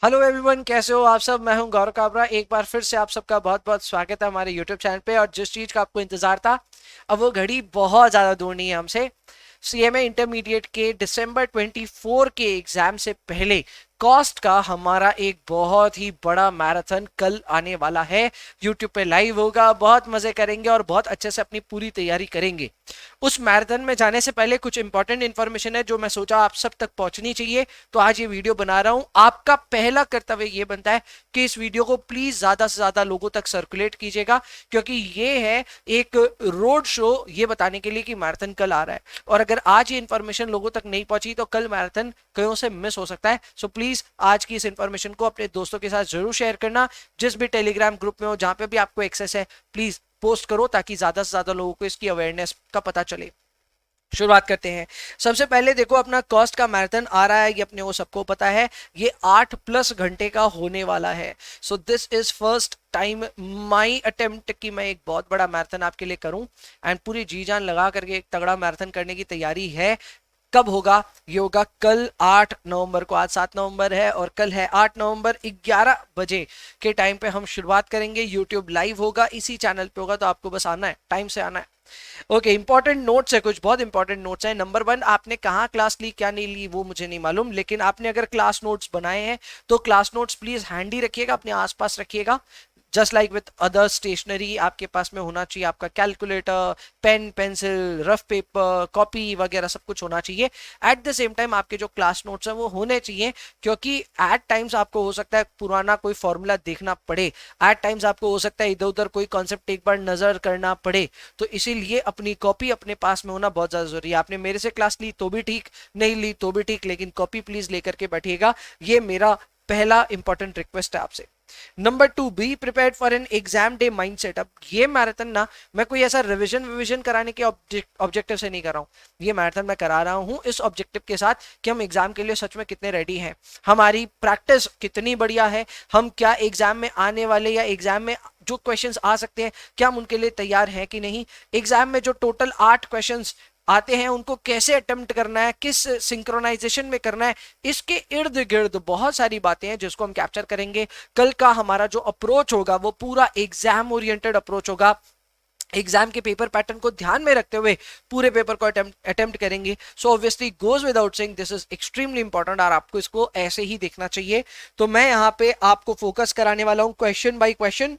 Hello everyone, कैसे हो आप सब। मैं हूं गौरव काबरा। एक बार फिर से आप सबका बहुत बहुत स्वागत है हमारे यूट्यूब चैनल पे। और जिस चीज़ का आपको इंतजार था, अब वो घड़ी बहुत ज़्यादा दूर नहीं है हमसे। सीएमए इंटरमीडिएट के दिसंबर 24 के एग्जाम से पहले कॉस्ट का हमारा एक बहुत ही बड़ा मैराथन कल आने वाला है। यूट्यूब पे लाइव होगा, बहुत मजे करेंगे और बहुत अच्छे से अपनी पूरी तैयारी करेंगे। उस मैराथन में जाने से पहले कुछ इंपॉर्टेंट इन्फॉर्मेशन है जो मैं सोचा आप सब तक पहुंचनी चाहिए, तो आज ये वीडियो बना रहा हूं। आपका पहला कर्तव्य ये बनता है कि इस वीडियो को प्लीज ज्यादा से ज्यादा लोगों तक सर्कुलेट कीजिएगा, क्योंकि ये है एक रोड शो ये बताने के लिए कि मैराथन कल आ रहा है। और अगर आज ये इन्फॉर्मेशन लोगों तक नहीं पहुंची तो कल मैराथन कहीं से मिस हो सकता है। सो प्लीज आज की इस इन्फॉर्मेशन को अपने दोस्तों के साथ जरूर शेयर करना। जिस भी टेलीग्राम ग्रुप में हो, जहां पे भी आपको एक्सेस है, प्लीज पोस्ट करो ताकि ज्यादा से ज्यादा लोगों को इसकी अवेयरनेस का पता चले। शुरुआत करते हैं। सबसे पहले देखो, अपना कॉस्ट का मैराथन आ रहा है, ये अपने को सबको पता है। ये 8+ घंटे का होने वाला है। So this is first time my attempt कि मैं एक बहुत बड़ा मैराथन आपके लिए करूं। एंड पूरी जी जान लगा करके एक तगड़ा मैराथन करने की तैयारी है। कब होगा? ये होगा कल 8 नवंबर को। आज 7 नवंबर है और कल है 8 नवंबर। 11 बजे के टाइम पे हम शुरुआत करेंगे। यूट्यूब लाइव होगा, इसी चैनल पे होगा, तो आपको बस आना है, टाइम से आना है। ओके, इंपॉर्टेंट नोट्स है, कुछ बहुत इंपॉर्टेंट नोट्स है। नंबर 1, आपने कहाँ क्लास ली क्या नहीं ली वो मुझे नहीं मालूम, लेकिन आपने अगर क्लास नोट्स बनाए हैं तो क्लास नोट्स प्लीज हैंडी रखिएगा, अपने आसपास रखिएगा। Just like with other stationery आपके पास में होना चाहिए आपका calculator, pen, pencil, rough paper, copy वगैरह सब कुछ होना चाहिए। एट द सेम टाइम आपके जो क्लास नोट्स हैं वो होने चाहिए, क्योंकि एट टाइम्स आपको हो सकता है पुराना कोई फॉर्मूला देखना पड़े। एट टाइम्स आपको हो सकता है इधर उधर कोई कॉन्सेप्ट एक बार नजर करना पड़े। तो इसीलिए अपनी कॉपी अपने पास में होना बहुत ज्यादा जरूरी है। आपने मेरे से क्लास ली तो भी ठीक, नहीं ली तो भी ठीक, लेकिन कॉपी प्लीज लेकर के बैठिएगा। ये मेरा पहला इंपॉर्टेंट रिक्वेस्ट है आपसे। Number 2, be prepared for an exam day mindset. अब ये मैराथन ना, मैं कोई ऐसा रिवीजन कराने के ऑब्जेक्टिव से नहीं कर रहा हूं। ये मैराथन मैं करा रहा हूं इस ऑब्जेक्टिव के साथ कि हम एग्जाम के लिए सच में कितने रेडी हैं, हमारी प्रैक्टिस कितनी बढ़िया है, हम क्या एग्जाम में आने वाले या एग्जाम में जो क्वेश्चंस आ सकते हैं क्या हम उनके लिए तैयार हैं कि नहीं। एग्जाम में जो टोटल 8 क्वेश्चंस आते हैं उनको कैसे अटेम्प्ट करना है, किस सिंक्रोनाइजेशन में करना है, इसके इर्द गिर्द बहुत सारी बातें हैं जिसको हम कैप्चर करेंगे। कल का हमारा जो अप्रोच होगा वो पूरा एग्जाम ओरिएंटेड अप्रोच होगा। एग्जाम के पेपर पैटर्न को ध्यान में रखते हुए पूरे पेपर को अटेम्प्ट करेंगे। सो obviously goes without saying this is extremely important और आपको इसको ऐसे ही देखना चाहिए। तो मैं यहाँ पे आपको फोकस कराने वाला हूँ question by question,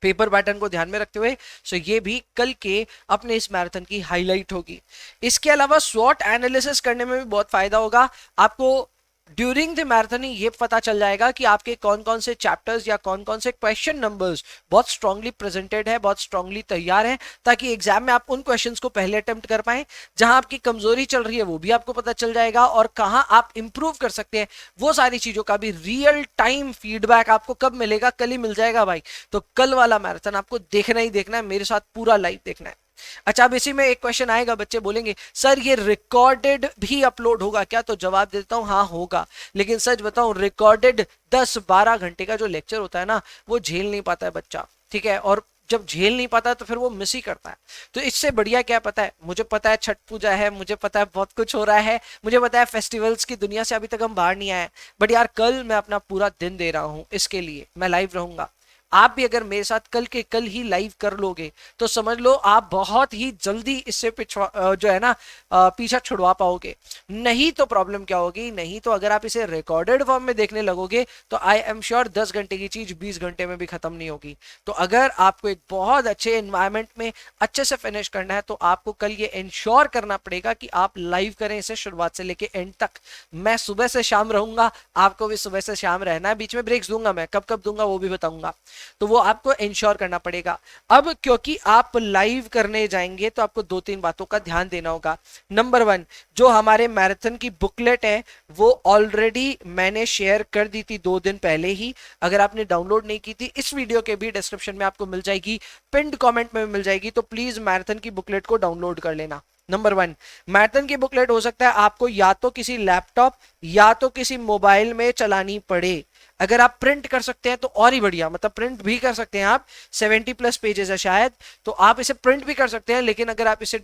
paper pattern को ध्यान में रखते हुए। सो ये भी कल के अपने इस मैराथन की हाईलाइट होगी। इसके अलावा स्वॉट एनालिसिस करने में भी बहुत फायदा होगा आपको। ड्यूरिंग द मैराथन ये पता चल जाएगा कि आपके कौन कौन से चैप्टर्स या कौन कौन से क्वेश्चन नंबर्स बहुत स्ट्रांगली प्रेजेंटेड है, बहुत स्ट्रांगली तैयार है, ताकि एग्जाम में आप उन क्वेश्चंस को पहले अटेम्प्ट कर पाए। जहां आपकी कमजोरी चल रही है वो भी आपको पता चल जाएगा, और कहां आप इंप्रूव कर सकते हैं वो सारी चीजों का भी रियल टाइम फीडबैक आपको कब मिलेगा? कल ही मिल जाएगा भाई। तो कल वाला मैराथन आपको देखना ही देखना है, मेरे साथ पूरा लाइव देखना है। अच्छा, अब इसी में एक क्वेश्चन आएगा, बच्चे बोलेंगे सर ये रिकॉर्डेड भी अपलोड होगा क्या? तो जवाब देता हूं हाँ होगा, लेकिन सच बताऊं रिकॉर्डेड 10-12 घंटे का जो लेक्चर होता है ना वो झेल नहीं पाता है बच्चा, ठीक है। और जब झेल नहीं पाता तो फिर वो मिस ही करता है। तो इससे बढ़िया क्या पता है, मुझे पता है छठ पूजा है, मुझे पता है बहुत कुछ हो रहा है, मुझे पता है फेस्टिवल्स की दुनिया से अभी तक हम बाहर नहीं आए, बट यार कल मैं अपना पूरा दिन दे रहा हूं इसके लिए, मैं लाइव रहूंगा। आप भी अगर मेरे साथ कल के कल ही लाइव कर लोगे तो समझ लो आप बहुत ही जल्दी इससे जो है ना पीछा छुड़वा पाओगे। नहीं तो प्रॉब्लम क्या होगी, नहीं तो अगर आप इसे रिकॉर्डेड फॉर्म में देखने लगोगे तो आई एम श्योर 10 घंटे की चीज 20 घंटे में भी खत्म नहीं होगी। तो अगर आपको एक बहुत अच्छे एनवायरमेंट में अच्छे से फिनिश करना है तो आपको कल ये इंश्योर करना पड़ेगा कि आप लाइव करें इसे शुरुआत से लेके एंड तक। मैं सुबह से शाम रहूंगा, आपको भी सुबह से शाम रहना है, बीच में ब्रेक्स दूंगा, मैं कब कब दूंगा वो भी बताऊंगा, तो वो आपको इंश्योर करना पड़ेगा। अब क्योंकि आप लाइव करने जाएंगे तो आपको 2-3 बातों का ध्यान देना होगा। नंबर 1, जो हमारे मैराथन की बुकलेट है वो ऑलरेडी मैंने शेयर कर दी थी 2 दिन पहले ही। अगर आपने डाउनलोड नहीं की थी, इस वीडियो के भी डिस्क्रिप्शन में आपको मिल जाएगी, पिंड कमेंट में मिल जाएगी, तो प्लीज मैराथन की बुकलेट को डाउनलोड कर लेना। नंबर 1, मैराथन की बुकलेट हो सकता है आपको या तो किसी लैपटॉप या तो किसी मोबाइल में चलानी पड़े। अगर आप प्रिंट कर सकते हैं तो और ही बढ़िया, मतलब प्रिंट भी कर सकते हैं आप, 70+ पेजेस है शायद, तो आप इसे प्रिंट भी कर सकते हैं। लेकिन अगर आप इसे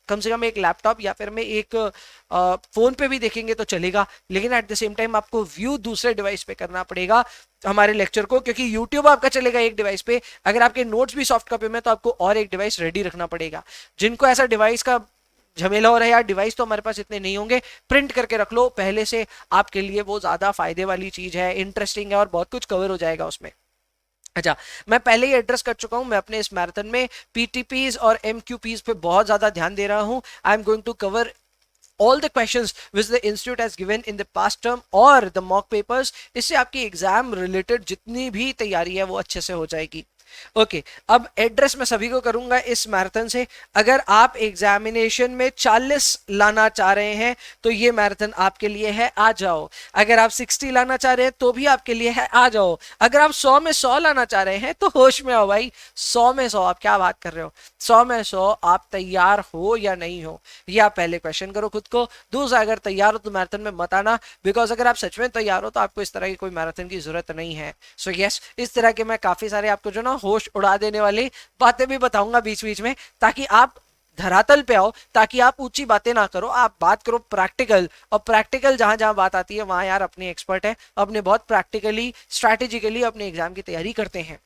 कम से कम एक लैपटॉप या फिर में एक फोन पे भी देखेंगे तो चलेगा, लेकिन एट द सेम टाइम आपको व्यू दूसरे डिवाइस पे करना पड़ेगा हमारे लेक्चर को, क्योंकि यूट्यूब आपका चलेगा एक डिवाइस पे, अगर आपके नोट्स भी सॉफ्ट कॉपी में तो आपको और एक डिवाइस रेडी रखना पड़ेगा। जिनको ऐसा डिवाइस का झमेला हो रहा है यार, डिवाइस तो हमारे पास इतने नहीं होंगे, प्रिंट करके रख लो पहले से, आपके लिए वो ज्यादा फायदे वाली चीज है, इंटरेस्टिंग है और बहुत कुछ कवर हो जाएगा उसमें। अच्छा, मैं पहले ही एड्रेस कर चुका हूं, मैं अपने इस मैराथन में पीटीपीज और एमक्यूपीज पे बहुत ज्यादा ध्यान दे रहा हूं। I am going to cover all the questions which the institute has given in the past term और the mock papers। इससे आपकी एग्जाम रिलेटेड जितनी भी तैयारी है वो अच्छे से हो जाएगी। ओके अब एड्रेस मैं सभी को करूंगा इस मैराथन से। अगर आप एग्जामिनेशन में 40 लाना चाह रहे हैं तो ये मैराथन आपके लिए है, आ जाओ। अगर आप 60 लाना चाह रहे हैं तो भी आपके लिए है, आ जाओ। अगर आप 100 में 100 लाना चाह रहे हैं तो होश में आओ भाई, 100 में 100 आप क्या बात कर रहे हो, 100 में 100 आप तैयार हो या नहीं हो, ये आप पहले क्वेश्चन करो खुद को। दूसरा, अगर तैयार हो तो मैराथन में मत आना, बिकॉज अगर आप सच में तैयार हो तो आपको इस तरह की कोई मैराथन की जरूरत नहीं है। सो यस, इस तरह के मैं काफी सारे आपको जो ना होश उड़ा देने वाली बातें भी बताऊंगा बीच बीच में, ताकि आप धरातल पे आओ, ताकि आप ऊंची बातें ना करो, आप बात करो प्रैक्टिकल। और प्रैक्टिकल जहां जहां बात आती है वहां यार अपने एक्सपर्ट है, अपने बहुत प्रैक्टिकली स्ट्रैटेजिकली अपने एग्जाम की तैयारी करते हैं।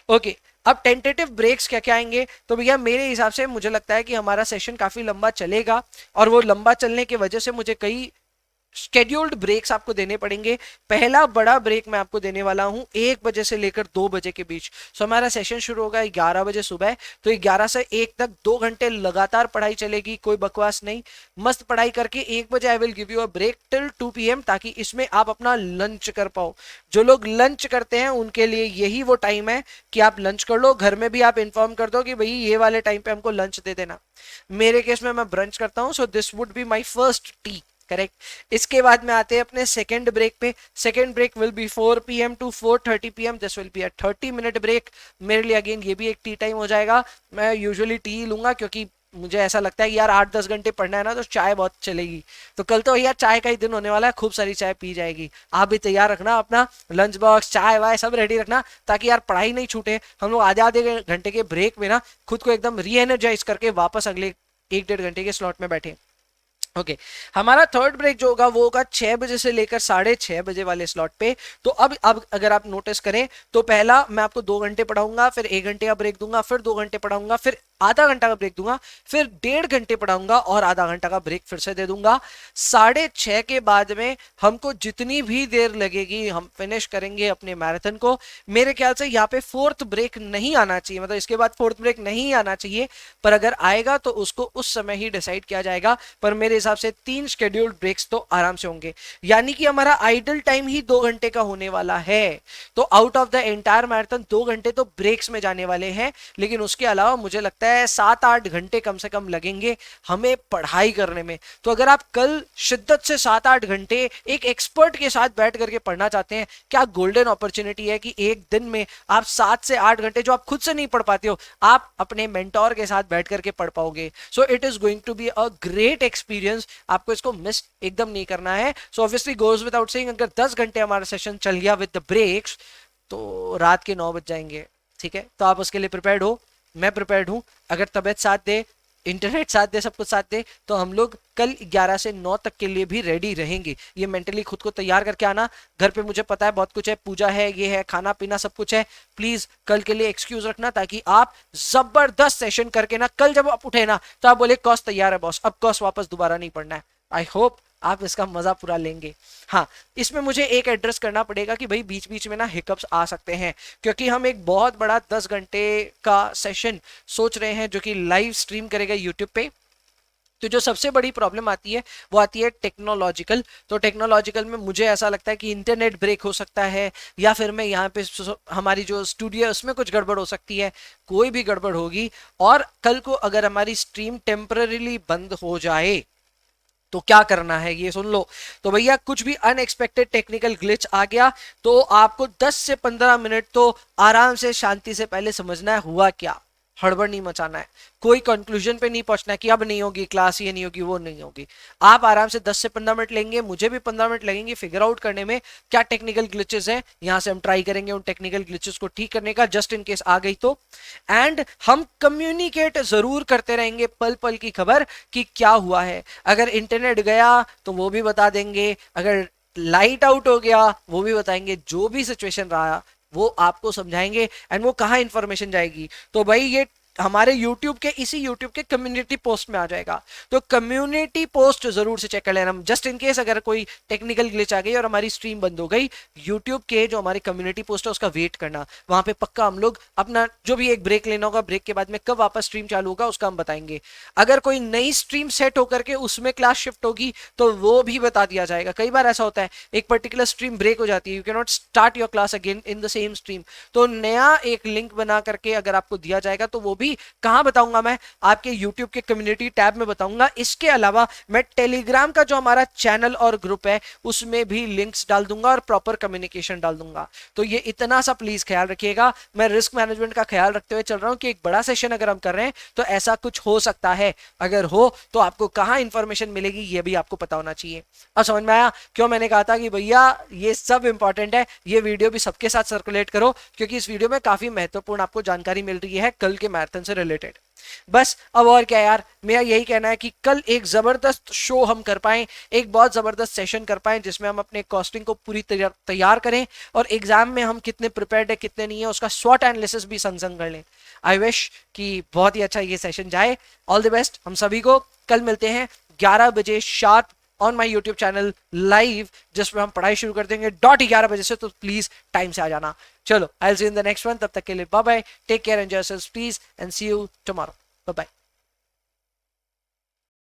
ओके अब टेंटेटिव ब्रेक्स क्या क्या आएंगे, तो भैया मेरे हिसाब से मुझे लगता है कि हमारा सेशन काफी लंबा चलेगा, और वो लंबा चलने की वजह से मुझे कई शेड्यूल्ड ब्रेक्स आपको देने पड़ेंगे। पहला बड़ा ब्रेक मैं आपको देने वाला हूं 1 बजे से लेकर 2 बजे के बीच। सो हमारा सेशन शुरू होगा 11 बजे सुबह, तो 11 से 1 तक 2 घंटे लगातार पढ़ाई चलेगी, कोई बकवास नहीं, मस्त पढ़ाई करके 1 बजे I will give you a break till 2 PM, ताकि इसमें आप अपना लंच कर पाओ। जो लोग लंच करते हैं उनके लिए यही वो टाइम है कि आप लंच कर लो। घर में भी आप इन्फॉर्म कर दो कि भाई ये वाले टाइम पे हमको लंच दे देना। मेरे केस में मैं ब्रंच करता हूं, so this would be my first tea, correct. इसके बाद में आते हैं अपने सेकंड ब्रेक पे। Second break will be 4 PM to 4:30 PM, this will be a 30-minute break. मेरे लिए अगेन ये भी एक टी टाइम हो जाएगा। मैं यूजुअली टी लूंगा क्योंकि मुझे ऐसा लगता है कि यार 8-10 घंटे पढ़ना है ना, तो चाय बहुत चलेगी। तो कल तो यार चाय का ही दिन होने वाला है, खूब सारी चाय पी जाएगी। आप भी तैयार रखना, अपना लंच बॉक्स चाय वाय सब रेडी रखना, ताकि यार पढ़ाई नहीं छूटे। हम लोग आधे आधे घंटे के ब्रेक में ना खुद को एकदम री एनर्जाइज करके वापस अगले 1-1.5 घंटे के स्लॉट में बैठे। ओके हमारा थर्ड ब्रेक जो होगा वो होगा 6 बजे से लेकर 6:30 बजे वाले स्लॉट पे। तो अब अगर आप नोटिस करें तो पहला मैं आपको 2 घंटे पढ़ाऊंगा, फिर 1 घंटे का ब्रेक दूंगा, फिर 2 घंटे पढ़ाऊंगा, फिर आधा घंटा का ब्रेक दूंगा, फिर 1.5 घंटे पढ़ाऊंगा और आधा घंटा का ब्रेक फिर से दे दूंगा। 6:30 के बाद में हमको जितनी भी देर लगेगी हम फिनिश करेंगे अपने मैराथन को। मेरे ख्याल से यहाँ पे फोर्थ ब्रेक नहीं आना चाहिए, मतलब इसके बाद फोर्थ ब्रेक नहीं आना चाहिए, पर अगर आएगा तो उसको उस समय ही डिसाइड किया जाएगा। पर मेरे हिसाब से 3 शेड्यूल्ड ब्रेक्स तो आराम से होंगे, यानी कि हमारा आइडल टाइम ही 2 घंटे का होने वाला है। तो out of the entire marathon 2 घंटे तो ब्रेक्स में जाने वाले हैं, लेकिन उसके अलावा मुझे लगता है 7-8 घंटे कम से कम लगेंगे हमें पढ़ाई करने में। तो अगर आप कल शिद्दत से 7-8 घंटे एक एक्सपर्ट के साथ बैठ करके पढ़ना चाहते हैं, क्या गोल्डन अपॉर्चुनिटी है कि एक दिन में आप 7 से 8 घंटे जो आप खुद से नहीं पढ़ पाते हो, आप अपने मेंटोर के साथ बैठ करके पढ़ पाओगे। So it is going to be a great experience, आपको इसको मिस एकदम नहीं करना है। So obviously goes without saying, अगर 10 घंटे हमारा सेशन चल गया विद द ब्रेक्स तो रात के 9 बज जाएंगे, ठीक है। तो आप उसके लिए प्रिपेयर्ड हो, मैं प्रिपेयर्ड हूं। अगर तबीयत साथ दे, इंटरनेट साथ दे, सब कुछ साथ दे, तो हम लोग कल 11 से 9 तक के लिए भी रेडी रहेंगे। ये मेंटली खुद को तैयार करके आना। घर पे मुझे पता है बहुत कुछ है, पूजा है, ये है, खाना पीना सब कुछ है, प्लीज कल के लिए एक्सक्यूज रखना, ताकि आप जबरदस्त सेशन करके ना कल जब आप उठे ना तो आप बोले कॉस तैयार है बॉस, अब कॉस वापस दोबारा नहीं पढ़ना है। आई होप आप इसका मजा पूरा लेंगे। हाँ, इसमें मुझे एक एड्रेस करना पड़ेगा कि भाई बीच बीच में ना हिकअप्स आ सकते हैं, क्योंकि हम एक बहुत बड़ा 10 घंटे का सेशन सोच रहे हैं जो कि लाइव स्ट्रीम करेगा यूट्यूब पे। तो जो सबसे बड़ी प्रॉब्लम आती है वो आती है टेक्नोलॉजिकल। तो टेक्नोलॉजिकल में मुझे ऐसा लगता है कि इंटरनेट ब्रेक हो सकता है, या फिर मैं यहाँ पे हमारी जो स्टूडियो है उसमें कुछ गड़बड़ हो सकती है, कोई भी गड़बड़ होगी। और कल को अगर हमारी स्ट्रीम टेम्पररीली बंद हो जाए तो क्या करना है ये सुन लो। तो भैया कुछ भी अनएक्सपेक्टेड टेक्निकल ग्लिच आ गया तो आपको 10 से 15 मिनट तो आराम से शांति से पहले समझना है हुआ क्या। हड़बड़ नहीं मचाना है, कोई कंक्लूजन पे नहीं पहुंचना है कि अब नहीं होगी क्लास, ये नहीं होगी, वो नहीं होगी। आप आराम से 10 से 15 मिनट लेंगे, मुझे भी 15 मिनट लगेंगे फिगर आउट करने में क्या टेक्निकल ग्लिचेस हैं, यहां से हम ट्राई करेंगे उन टेक्निकल ग्लिचेस को ठीक करने का, जस्ट इन केस आ गई तो। एंड हम कम्युनिकेट जरूर करते रहेंगे पल पल की खबर कि क्या हुआ है। अगर इंटरनेट गया तो वो भी बता देंगे, अगर लाइट आउट हो गया वो भी बताएंगे, जो भी सिचुएशन रहा वो आपको समझाएंगे। एंड वो कहाँ इंफॉर्मेशन जाएगी, तो भाई ये हमारे YouTube के, इसी YouTube के कम्युनिटी पोस्ट में आ जाएगा। तो कम्युनिटी पोस्ट जरूर से चेक कर लेना, जस्ट इन केस अगर कोई टेक्निकल ग्लिच आ गई और हमारी स्ट्रीम बंद हो गई, YouTube के जो हमारी कम्युनिटी पोस्ट है उसका वेट करना, वहां पे पक्का हम लोग अपना जो भी एक ब्रेक लेना होगा, ब्रेक के बाद में कब वापस स्ट्रीम चालू होगा उसका हम बताएंगे। अगर कोई नई स्ट्रीम सेट होकर के उसमें क्लास शिफ्ट होगी तो वो भी बता दिया जाएगा। कई बार ऐसा होता है एक पर्टिकुलर स्ट्रीम ब्रेक हो जाती है, you can not start your class again in the same stream, तो नया एक लिंक बना करके अगर आपको दिया जाएगा तो वो भी कहां बताऊंगा मैं, आपके YouTube के कम्युनिटी टैब में बताऊंगा। इसके अलावा मैं टेलीग्राम का जो हमारा चैनल और ग्रुप है उसमें भी लिंक्स डाल दूंगा और प्रॉपर कम्युनिकेशन डाल दूंगा। तो ये इतना सा प्लीज ख्याल रखिएगा। मैं रिस्क मैनेजमेंट का ख्याल रखते हुए चल रहा हूं कि एक बड़ा सेशन अगर हम कर रहे हैं तो ऐसा कुछ हो सकता है, अगर हो तो आपको कहां इंफॉर्मेशन मिलेगी ये भी आपको पता होना चाहिए। अब समझ में आया क्यों मैंने कहा था कि भैया ये सब इंपॉर्टेंट है, ये वीडियो भी सबके साथ सर्कुलेट करो, क्योंकि इस वीडियो में काफी महत्वपूर्ण आपको जानकारी मिल रही है कल के मैराथन से रिलेटेड। बस अब और क्या यार, मेरा यही कहना है कि कल एक जबरदस्त शो हम कर पाए, एक बहुत जबरदस्त सेशन कर पाए जिसमें हम अपने कॉस्टिंग को पूरी तैयार करें और एग्जाम में हम कितने प्रिपेयर्ड है कितने नहीं है उसका स्वॉट एनालिसिस भी संग संग कर लें। आई विश कि बहुत ही अच्छा ये सेशन जाए। ऑल द बेस्ट हम सभी को। कल मिलते हैं 11 बजे sharp on my YouTube channel live, जिसमें हम पढ़ाई शुरू कर देंगे डॉट 11 बजे से, तो प्लीज टाइम से आ जाना। चलो I will see you in the next one, तब तक के लिए bye bye, take care, enjoy yourselves please, and see you tomorrow. Bye bye.